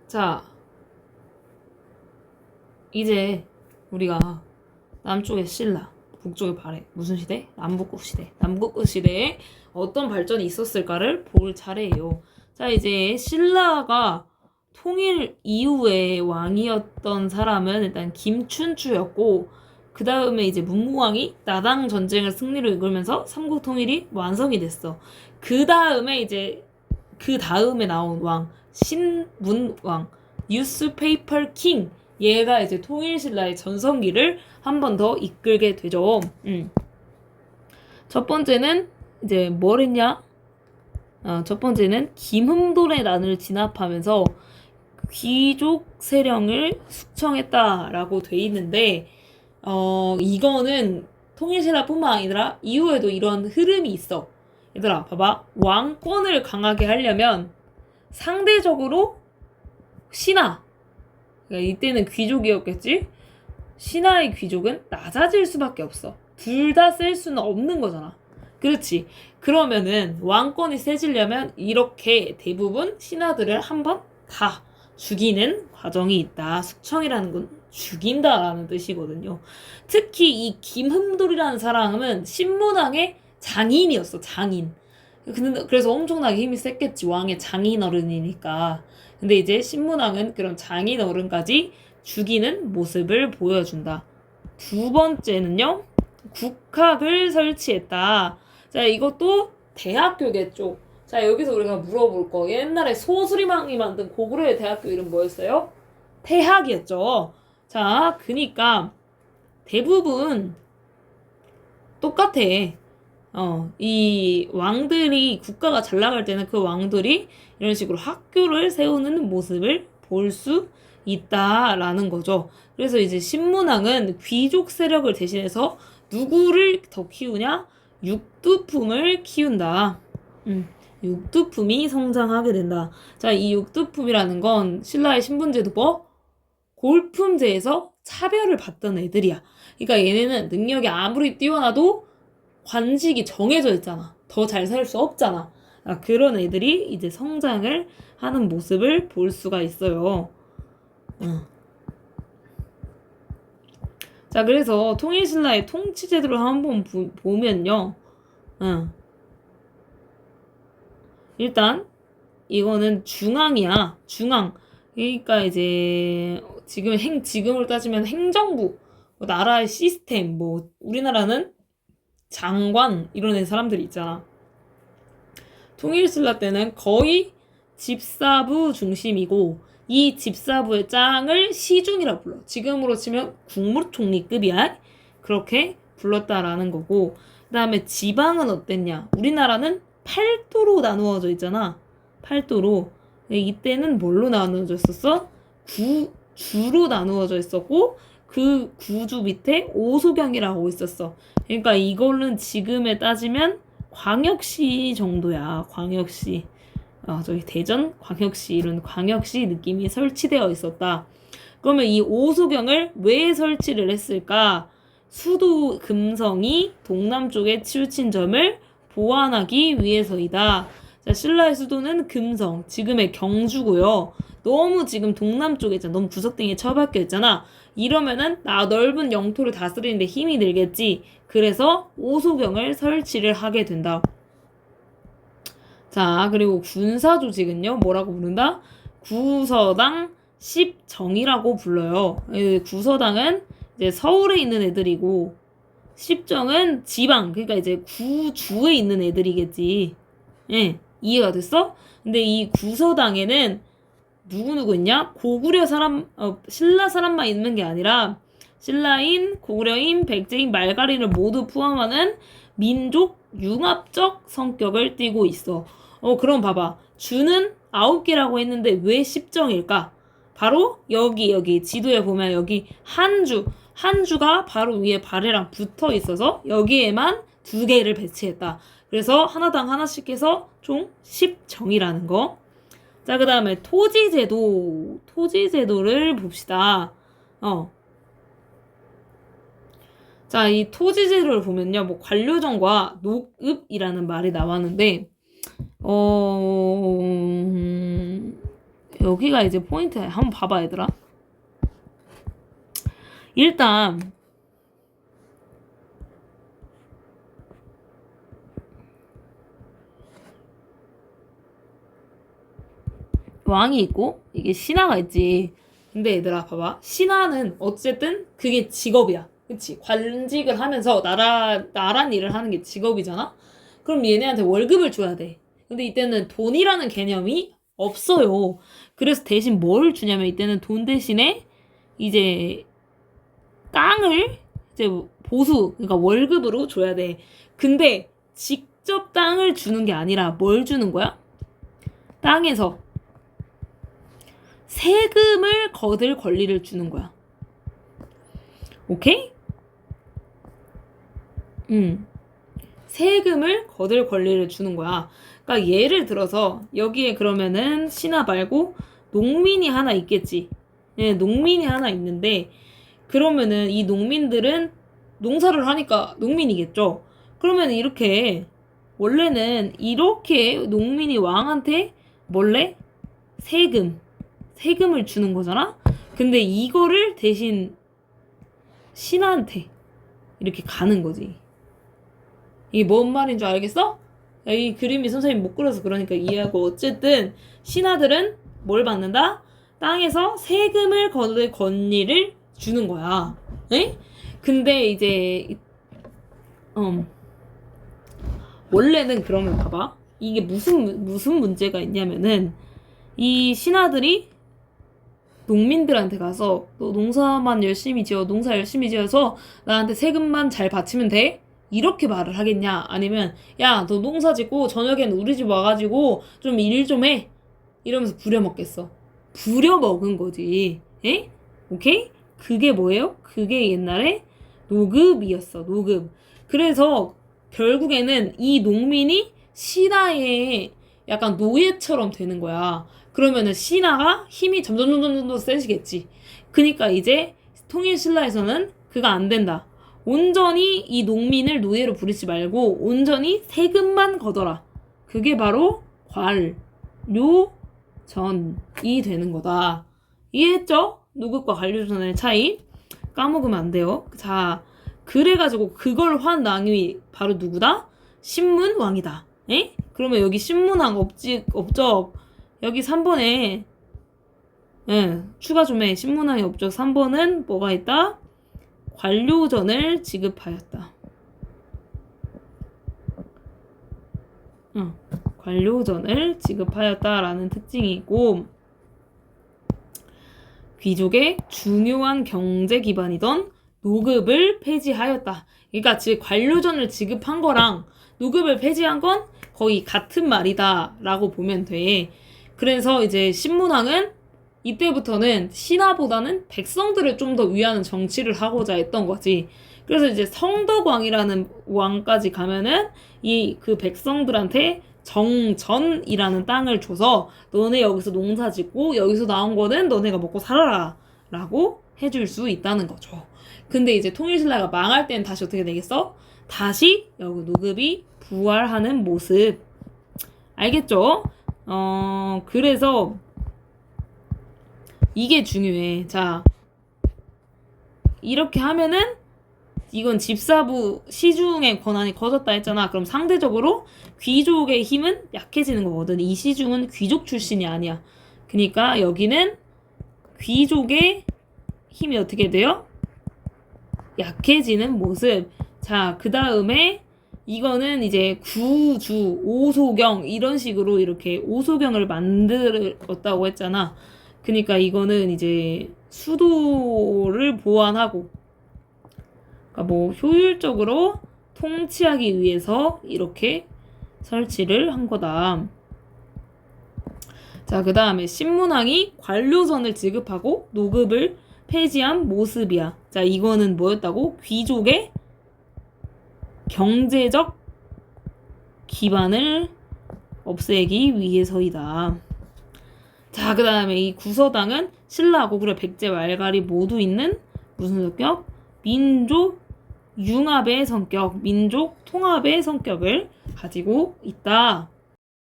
자, 이제 우리가 남쪽의 신라, 북쪽의 발해. 무슨 시대? 남북국 시대. 남북국 시대에 어떤 발전이 있었을까를 볼 차례예요. 자, 이제 신라가 통일 이후에 왕이었던 사람은 일단 김춘추였고, 그 다음에 이제 문무왕이 나당 전쟁을 승리로 이끌면서 삼국 통일이 완성이 됐어. 그 다음에 나온 왕, 신문왕, 뉴스페이퍼 킹. 얘가 이제 통일신라의 전성기를 한 번 더 이끌게 되죠. 첫 번째는 이제 뭘 했냐? 첫 번째는 김흠돌의 난을 진압하면서 귀족 세력을 숙청했다라고 돼 있는데, 이거는 통일신라뿐만 아니라 이후에도 이런 흐름이 있어. 얘들아, 봐봐. 왕권을 강하게 하려면 상대적으로 신하, 그러니까 이때는 귀족이었겠지? 신하의 귀족은 낮아질 수밖에 없어. 둘 다 쓸 수는 없는 거잖아. 그렇지. 그러면은 왕권이 세지려면 이렇게 대부분 신하들을 한번 다 죽이는 과정이 있다. 숙청이라는 건 죽인다라는 뜻이거든요. 특히 이 김흠돌이라는 사람은 신문왕의 장인이었어. 장인. 그래서 엄청나게 힘이 셌겠지. 왕의 장인어른이니까. 근데 이제 신문왕은 그런 장인어른까지 죽이는 모습을 보여준다. 두 번째는요, 국학을 설치했다. 자, 이것도 대학교겠죠. 자, 여기서 우리가 물어볼 거. 옛날에 소수리망이 만든 고구려의 대학교 이름 뭐였어요? 태학이었죠. 자, 그니까 대부분 똑같아. 이 왕들이 국가가 잘 나갈 때는 그 왕들이 이런 식으로 학교를 세우는 모습을 볼 수 있다라는 거죠. 그래서 이제 신문왕은 귀족 세력을 대신해서 누구를 더 키우냐? 육두품을 키운다. 육두품이 성장하게 된다. 자, 이 육두품이라는 건 신라의 신분제도법 골품제에서 차별을 받던 애들이야. 그러니까 얘네는 능력이 아무리 뛰어나도 관직이 정해져 있잖아. 더 잘 살 수 없잖아. 그런 애들이 이제 성장을 하는 모습을 볼 수가 있어요. 자, 그래서 통일신라의 통치제도를 한번 보면요. 일단 이거는 중앙이야. 중앙. 그러니까 이제 지금으로 따지면 행정부, 나라의 시스템, 우리나라는 장관 이런 사람들이 있잖아. 통일신라 때는 거의 집사부 중심이고 이 집사부의 짱을 시중이라 불러. 지금으로 치면 국무총리급이야. 그렇게 불렀다라는 거고, 그 다음에 지방은 어땠냐? 우리나라는 팔도로 나누어져 있잖아. 팔도로. 이때는 뭘로 나누어졌었어? 구주로 나누어져 있었고 그 구주 밑에 오소경이라고 있었어. 그러니까 이거는 지금에 따지면 광역시 정도야. 광역시. 저기 대전 광역시 이런 광역시 느낌이 설치되어 있었다. 그러면 이 오소경을 왜 설치를 했을까? 수도 금성이 동남쪽에 치우친 점을 보완하기 위해서이다. 자, 신라의 수도는 금성, 지금의 경주고요. 너무 지금 동남쪽에 있잖아. 너무 구석탱이에 처박혀 있잖아. 이러면은 넓은 영토를 다스리는데 힘이 들겠지. 그래서 오소경을 설치를 하게 된다. 자, 그리고 군사 조직은요, 뭐라고 부른다? 구서당 10정이라고 불러요. 구서당은 이제 서울에 있는 애들이고, 10정은 지방, 그러니까 이제 구주에 있는 애들이겠지. 예, 이해가 됐어? 근데 이 구서당에는 누구 있냐? 신라 사람만 있는 게 아니라, 신라인, 고구려인, 백제인, 말갈인을 모두 포함하는 민족 융합적 성격을 띠고 있어. 그럼 봐봐. 주는 9개라고 했는데 왜 10정일까? 바로 여기 지도에 보면 여기 한주가 바로 위에 발해랑 붙어 있어서 여기에만 2개를 배치했다. 그래서 하나당 하나씩 해서 총 10정이라는 거. 자, 그 다음에 토지제도를 봅시다. 자, 이 토지제도를 보면요, 관료정과 녹읍이라는 말이 나왔는데, 여기가 이제 포인트야. 한번 봐봐, 얘들아. 일단 왕이 있고 이게 신하가 있지. 근데 얘들아 봐봐. 신하는 어쨌든 그게 직업이야. 그치? 관직을 하면서 나란 일을 하는 게 직업이잖아? 그럼 얘네한테 월급을 줘야 돼. 근데 이때는 돈이라는 개념이 없어요. 그래서 대신 뭘 주냐면 이때는 돈 대신에 이제 땅을 이제 보수, 그러니까 월급으로 줘야 돼. 근데 직접 땅을 주는 게 아니라 뭘 주는 거야? 땅에서 세금을 거둘 권리를 주는 거야. 오케이? 세금을 거둘 권리를 주는 거야. 그러니까 예를 들어서 여기에 그러면은 신하 말고 농민이 하나 있겠지. 예, 농민이 하나 있는데 그러면은 이 농민들은 농사를 하니까 농민이겠죠. 그러면 이렇게 원래는 이렇게 농민이 왕한테 몰래 세금을 주는 거잖아. 근데 이거를 대신 신하한테 이렇게 가는 거지. 이게 뭔 말인 줄 알겠어? 이 그림이 선생님 못 그려서 그러니까 이해하고. 어쨌든 신하들은 뭘 받는다? 땅에서 세금을 거둘 권리를 주는 거야. 에? 근데 이제 원래는 그러면 봐봐. 이게 무슨 문제가 있냐면은 이 신하들이 농민들한테 가서 너 농사만 열심히 지어, 농사 열심히 지어서 나한테 세금만 잘 바치면 돼? 이렇게 말을 하겠냐? 아니면 야, 너 농사 짓고 저녁엔 우리 집 와가지고 좀 일 좀 해. 이러면서 부려먹겠어. 부려먹은 거지. 에? 오케이? 그게 뭐예요? 그게 옛날에 노급이었어. 노급. 그래서 결국에는 이 농민이 신하의 약간 노예처럼 되는 거야. 그러면은 신하가 힘이 점점 더 세지겠지. 그니까 이제 통일신라에서는 그가 안 된다. 온전히 이 농민을 노예로 부리지 말고 온전히 세금만 걷어라. 그게 바로 관료전이 되는 거다. 이해했죠? 노급과 관료전의 차이. 까먹으면 안 돼요. 자, 그래가지고 그걸 한 왕이 바로 누구다? 신문왕이다. 에? 그러면 여기 신문왕 업적 여기 3번에 추가 좀 해. 신문왕의 업적 3번은 뭐가 있다? 관료전을 지급하였다. 관료전을 지급하였다라는 특징이 있고 귀족의 중요한 경제 기반이던 노급을 폐지하였다. 그러니까 즉 관료전을 지급한 거랑 노급을 폐지한 건 거의 같은 말이다 라고 보면 돼. 그래서 이제 신문왕은 이때부터는 신하보다는 백성들을 좀 더 위하는 정치를 하고자 했던 거지. 그래서 이제 성덕왕이라는 왕까지 가면은 이 그 백성들한테 정전이라는 땅을 줘서 너네 여기서 농사 짓고 여기서 나온 거는 너네가 먹고 살아라 라고 해줄 수 있다는 거죠. 근데 이제 통일신라가 망할 때는 다시 어떻게 되겠어? 다시 여기 노급이 부활하는 모습. 알겠죠? 그래서 이게 중요해. 자, 이렇게 하면은 이건 집사부 시중의 권한이 커졌다 했잖아. 그럼 상대적으로 귀족의 힘은 약해지는 거거든. 이 시중은 귀족 출신이 아니야. 그러니까 여기는 귀족의 힘이 어떻게 돼요? 약해지는 모습. 자, 그 다음에 이거는 이제 구주, 오소경 이런 식으로 이렇게 오소경을 만들었다고 했잖아. 그러니까 이거는 이제 수도를 보완하고 그러니까 뭐 효율적으로 통치하기 위해서 이렇게 설치를 한 거다. 자, 그 다음에 신문왕이 관료선을 지급하고 노급을 폐지한 모습이야. 자, 이거는 뭐였다고? 귀족의 경제적 기반을 없애기 위해서이다. 자, 그 다음에 이 구서당은 신라, 고구려, 백제, 말갈이 모두 있는 무슨 성격? 민족 융합의 성격, 민족 통합의 성격을 가지고 있다.